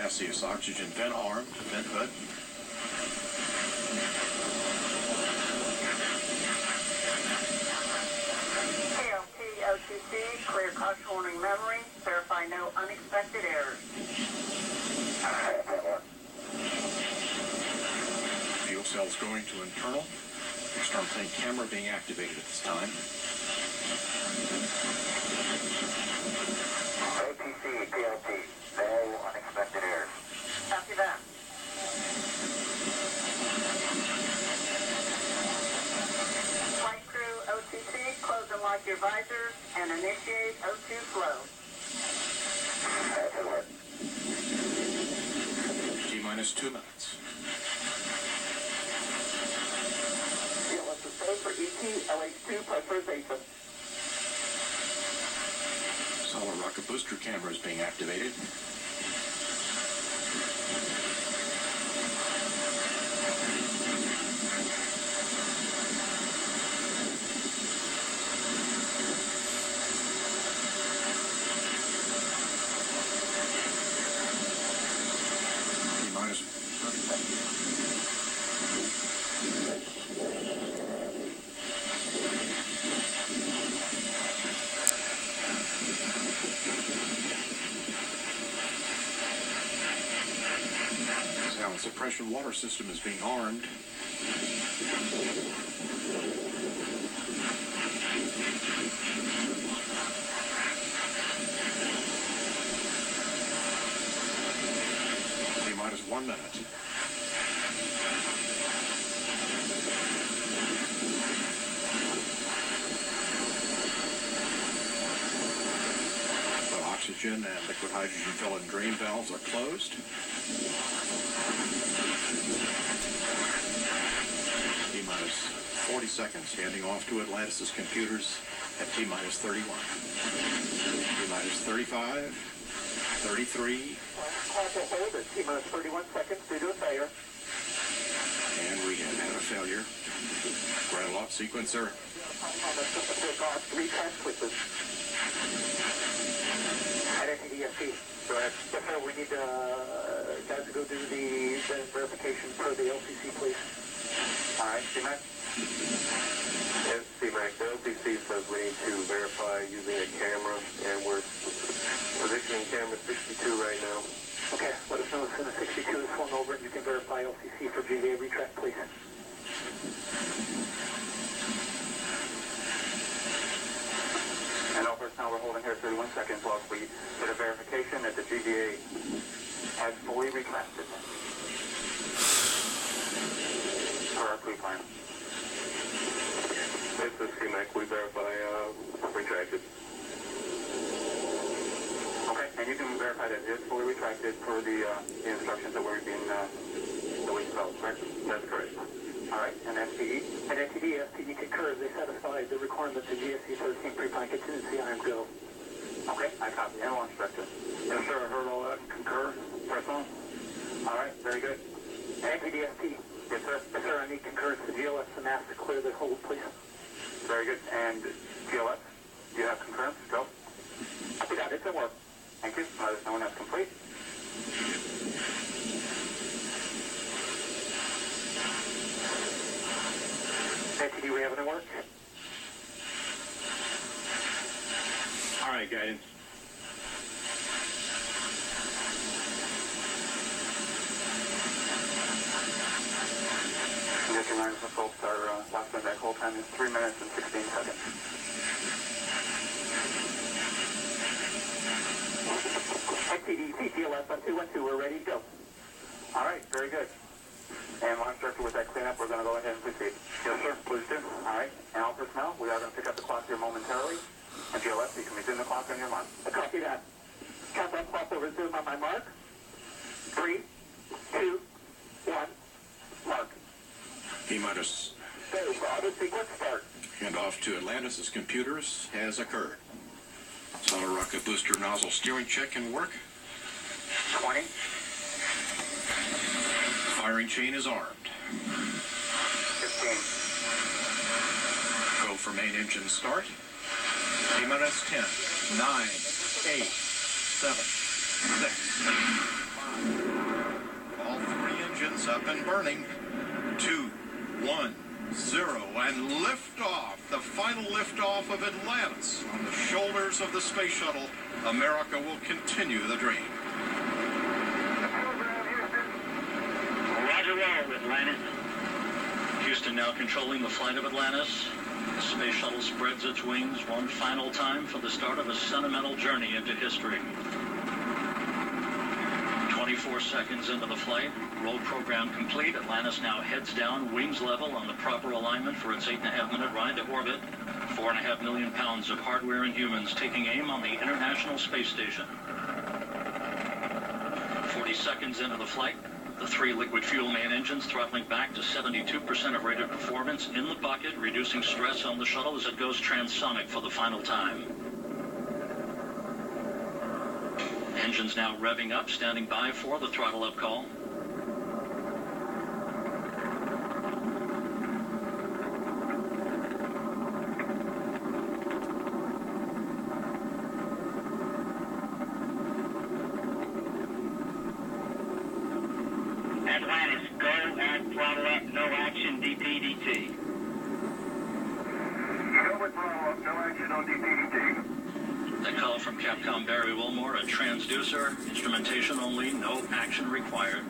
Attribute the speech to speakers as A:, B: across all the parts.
A: gaseous oxygen vent arm to vent hood.
B: KLT-O2C, clear caution warning memory. Verify no unexpected errors.
A: Fuel cells going to internal. External tank camera being activated at this time.
C: OTC, PLT, no unexpected errors.
B: Copy that. Flight crew, OTC, close and lock your visors and initiate O2 flow.
A: T-minus 2 minutes.
C: CLS is safe for ET, LH2, pressurization.
A: Solid rocket booster camera is being activated. T-minus. Sound suppression water system is being armed. T-minus 1 minute. The oxygen and liquid hydrogen fill and drain valves are closed. T-minus 40 seconds, handing off to Atlantis' computers at T-minus 31. T-minus 35, 33.
C: Clock will hold at T-minus 31 seconds due to a failure.
A: And we have had a failure. Ground lock sequencer.
C: Retrank switches. Identity ESP. Go ahead. Yes, sir. We need guys to go do the verification for the LCC, please. All right, C-Mac?
D: Yes, C-Mac. The LCC says we need to verify using a camera, and we're positioning camera 62 right now.
C: Okay, let us know as soon as 62 is flown over and you can verify LCC for GVA retract, please.
E: And all personnel, we're holding here 31 seconds while we get a verification that the GVA has fully retracted. For our pre-plan.
D: This is C-Mac. We verify retracted.
E: Okay, and you can verify that it is fully retracted per the instructions that we're being that we developed, correct?
D: That's correct.
E: All right, and SPE?
C: And NTD, SPE concurs. They satisfy the requirements of GSC 13 pre-plan contingency. I am go.
E: Okay, I copy. And launch director.
D: Yes, sir. I heard all that and concur.
E: Personal? All right, very good.
C: NTD, SP.
E: Yes, sir.
C: Yes, sir. I need concurrence to GLS and ask to clear the hold, please.
E: Very good. And GLS, do you have concurrence? Go.
C: Copy that. It's at work.
E: Thank you. Let us know when that's complete.
C: NTD, we have any work?
A: All right, guidance.
E: Just remind the folks our last back hold time is 3 minutes and 16 seconds.
C: NTD, CGLS on 212. We're ready to go.
E: All right, very good. And launch director, with that cleanup, we're going to go ahead and proceed.
D: Yes, sir. Please do.
E: All right, and all personnel, we are going to pick up the clock here momentarily. And GLS, you can resume the clock on your mark.
C: Copy that. Countdown clock will resume on my mark. 3, 2, 1, mark.
A: T-minus.
C: Go for auto sequence start.
A: Handoff to Atlantis' computers has occurred. Solid rocket booster nozzle steering check can work.
E: 20.
A: Firing chain is armed.
E: 15.
A: Go for main engine start. T-minus 10, 9, 8, 7, 6, 5. engines up and burning. 2, 1, 0, and liftoff. The final liftoff of Atlantis on the shoulders of the space shuttle. America will continue the dream.
F: Roger, roll, Atlantis. Houston now controlling the flight of Atlantis. The space shuttle spreads its wings one final time for the start of a sentimental journey into history. 24 seconds into the flight, roll program complete. Atlantis now heads down, wings level on the proper alignment for its 8.5-minute ride to orbit. 4.5 million pounds of hardware and humans taking aim on the International Space Station. 40 seconds into the flight, the 3 liquid fuel main engines throttling back to 72% of rated performance in the bucket, reducing stress on the shuttle as it goes transonic for the final time. Engines now revving up, standing by for the throttle up call.
G: Atlantis, go at throttle up, no action, DPDT.
E: Go with throttle up, no action on DPDT.
F: That call from Capcom Barry Wilmore, a transducer, instrumentation only, no action required.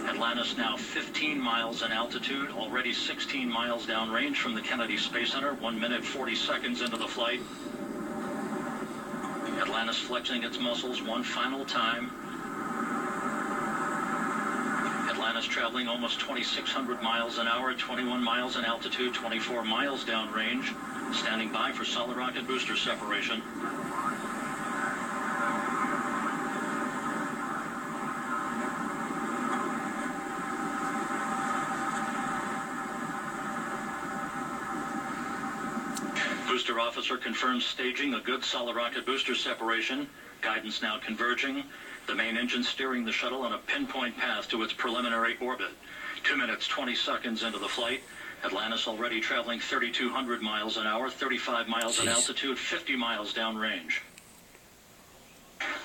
F: Atlantis now 15 miles in altitude, already 16 miles downrange from the Kennedy Space Center, 1 minute 40 seconds into the flight. Atlantis flexing its muscles one final time. Atlantis traveling almost 2,600 miles an hour, 21 miles in altitude, 24 miles downrange, standing by for solid rocket booster separation. Booster officer confirms staging a good solid rocket booster separation. Guidance now converging. The main engine steering the shuttle on a pinpoint path to its preliminary orbit. 2 minutes, 20 seconds into the flight. Atlantis already traveling 3,200 miles an hour, 35 miles in altitude, 50 miles downrange.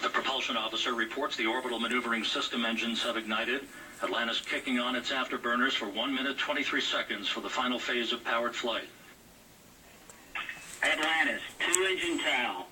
F: The propulsion officer reports the orbital maneuvering system engines have ignited. Atlantis kicking on its afterburners for 1 minute, 23 seconds for the final phase of powered flight.
G: Atlantis, 2-engine tow.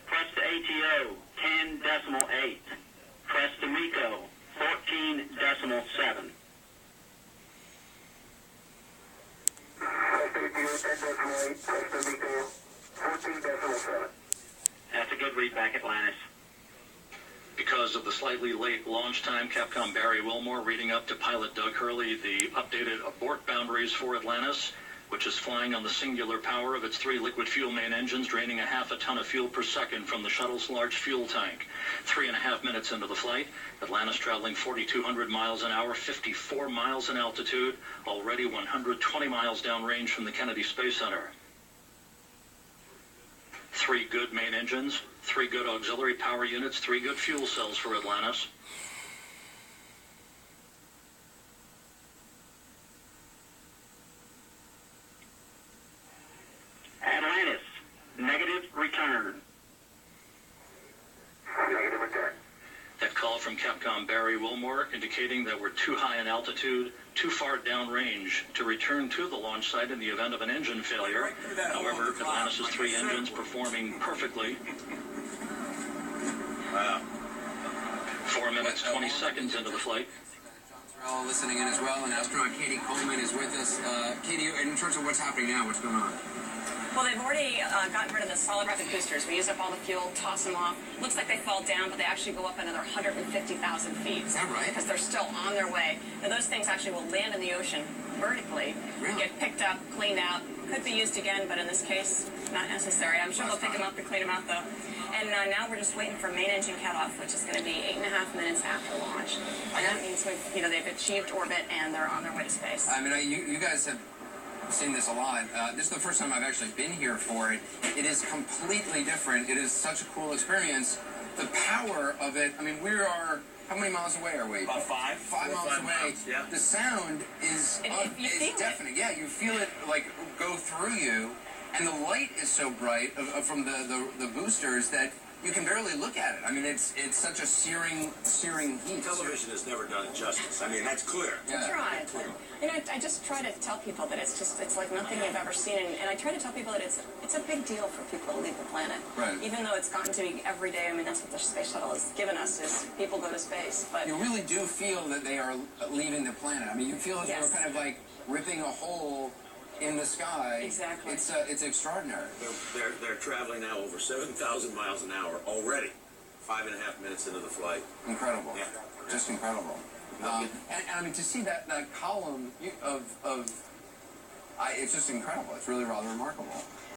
G: Press to ATO, 10.8. Press to MECO, 14.7. That's a good read back, Atlantis.
F: Because of the slightly late launch time, Capcom Barry Wilmore reading up to pilot Doug Hurley the updated abort boundaries for Atlantis, which is flying on the singular power of its 3 liquid fuel main engines, draining a half a ton of fuel per second from the shuttle's large fuel tank. 3.5 minutes into the flight, Atlantis traveling 4,200 miles an hour, 54 miles in altitude, already 120 miles downrange from the Kennedy Space Center. 3 good main engines, 3 good auxiliary power units, 3 good fuel cells for Atlantis.
G: Atlantis, negative return.
E: Negative return.
F: That call from Capcom Barry Wilmore indicating that we're too high in altitude, too far downrange to return to the launch site in the event of an engine failure. However, Atlantis' 3 engines performing perfectly. 4 minutes, 20 seconds into the flight.
H: We're all listening in as well, and astronaut Katie Coleman is with us. Katie, in terms of what's happening now, what's going on?
I: Well, they've already gotten rid of the solid rocket boosters. We use up all the fuel, toss them off. Looks like they fall down, but they actually go up another 150,000 feet.
H: Is that right?
I: Because they're still on their way. Now, those things actually will land in the ocean vertically,
H: Really?
I: get picked up, cleaned out. Could be used again, but in this case, not necessary. I'm sure they'll pick them up and clean them out, though. And now we're just waiting for main engine cutoff, which is going to be 8.5 minutes after launch. And that means they've achieved orbit and they're on their way to space.
H: I mean, you guys have seen this a lot. This is the first time I've actually been here for it. It is completely different. It is such a cool experience. The power of it, I mean, we are, how many miles away are we?
J: About 5.
H: 5 miles away.
J: Miles, yeah.
H: The sound is deafening. Yeah, you feel it like go through you, and the light is so bright from the boosters that you can barely look at it. I mean, it's such a searing heat.
J: Television has never done it justice. I mean, that's clear.
H: Yeah.
I: Try. You know, I just try to tell people that it's like nothing you've ever seen, and I try to tell people that it's a big deal for people to leave the planet.
H: Right.
I: Even though it's gotten to be every day. I mean, that's what the space shuttle has given us, is people go to space. But
H: you really do feel that they are leaving the planet. I mean, you feel that they're kind of like ripping a hole in the sky.
I: Exactly.
H: It's extraordinary.
J: They're traveling now over 7,000 miles an hour already. 5.5 minutes into the flight.
H: Incredible.
J: Yeah.
H: Just incredible. And I mean, to see that column it's just incredible. It's really rather remarkable.